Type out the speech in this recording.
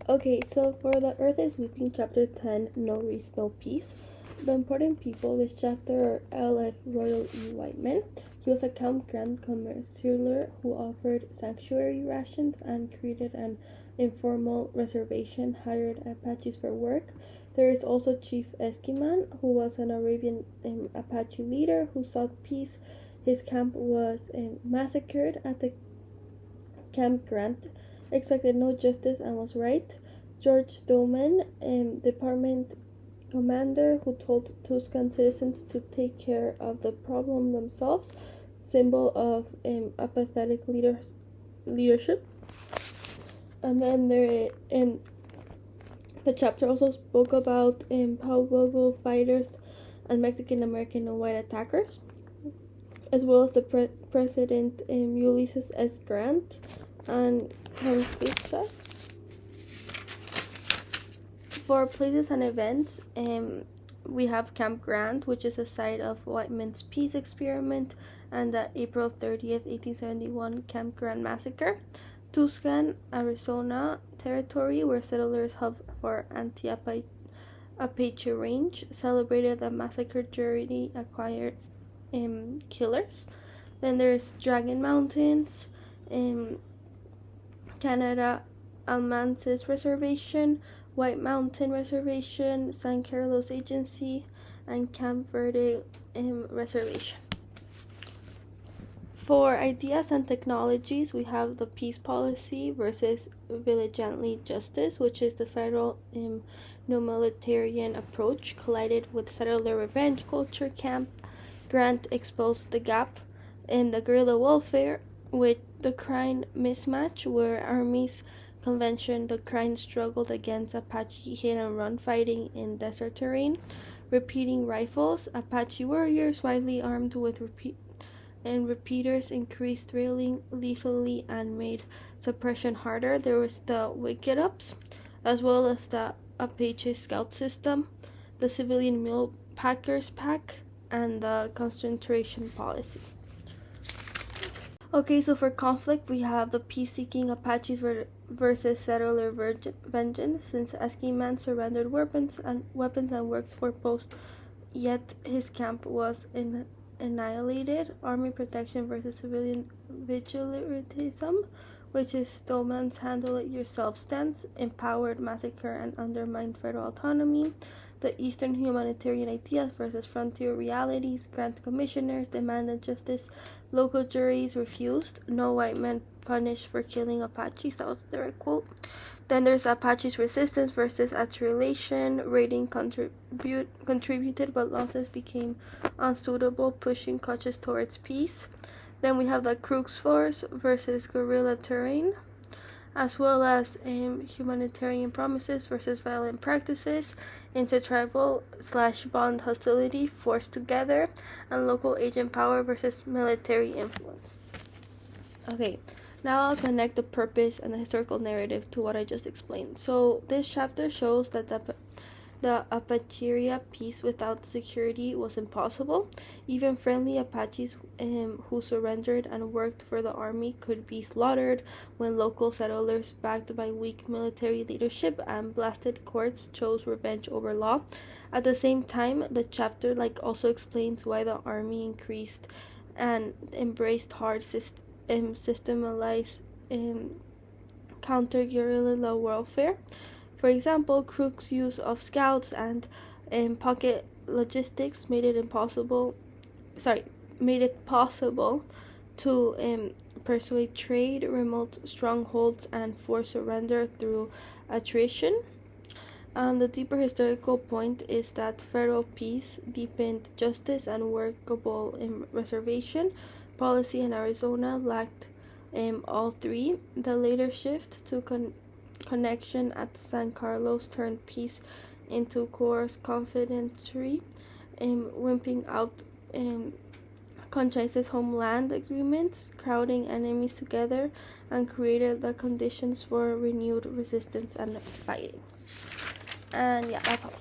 Okay, so for The Earth is Weeping, Chapter 10, No Reese, No Peace. The important people this chapter are L.F. Royal E. Whiteman. He was a Camp Grant commercialer who offered sanctuary rations and created an informal reservation, hired Apaches for work. There is also Chief Eskimon, who was an Arabian Apache leader who sought peace. His camp was massacred at the Camp Grant expected no justice and was right. George Doman, department commander who told Tuscan citizens to take care of the problem themselves, symbol of apathetic leadership. And then the chapter also spoke about Powwow fighters and Mexican American and white attackers, as well as the President Ulysses S. Grant and Campeches. For places and events, we have Camp Grant, which is a site of Whiteman's peace experiment, and the April 30th, 1871 Camp Grant massacre. Tucson, Arizona territory, where settlers hub for anti-Apache range, celebrated the massacre jury acquired killers. Then there's Dragon Mountains, Canada, Almances Reservation, White Mountain Reservation, San Carlos Agency, and Camp Verde Reservation. For ideas and technologies, we have the peace policy versus vigilante justice, which is the federal no-militarian approach collided with settler revenge culture. Camp Grant exposed the gap in the guerrilla warfare with the crime mismatch, where armies convention the crime struggled against Apache hit-and-run fighting in desert terrain, repeating rifles. Apache warriors, widely armed with repeaters, increased drilling lethally and made suppression harder. There was the Wicked Ups, as well as the Apache Scout System, the Civilian Mule Packers Pack, and the concentration policy. Okay, so for conflict, we have the peace-seeking Apaches versus settler vengeance, since Eskimon surrendered weapons and worked for post, yet his camp was annihilated. Army protection versus civilian vigilantism, which is Doman's handle-it-yourself stance, empowered massacre and undermined federal autonomy. The Eastern humanitarian ideas versus frontier realities. Grant commissioners demanded justice. Local juries refused. No white men punished for killing Apaches. That was the direct quote. Then there's Apaches resistance versus annihilation. Raiding contributed, but losses became unsuitable, pushing coaches towards peace. Then we have the Crooks Force versus guerrilla terrain, as well as humanitarian promises versus violent practices, intertribal/bond hostility forced together, and local agent power versus military influence. Okay, now I'll connect the purpose and the historical narrative to what I just explained. So this chapter shows that the Apacheria peace without security was impossible. Even friendly Apaches who surrendered and worked for the army could be slaughtered when local settlers, backed by weak military leadership and blasted courts, chose revenge over law. At the same time, the chapter also explains why the army increased and embraced hard systemized counter-guerrilla warfare. For example, Crook's use of scouts and pocket logistics made it possible to persuade trade, remote strongholds, and force surrender through attrition. The deeper historical point is that federal peace deepened justice and workable reservation policy in Arizona lacked all three. The later shift to connection at San Carlos turned peace into coarse confidentiary, wimping out Conchise's homeland agreements, crowding enemies together, and created the conditions for renewed resistance and fighting. And yeah, that's all.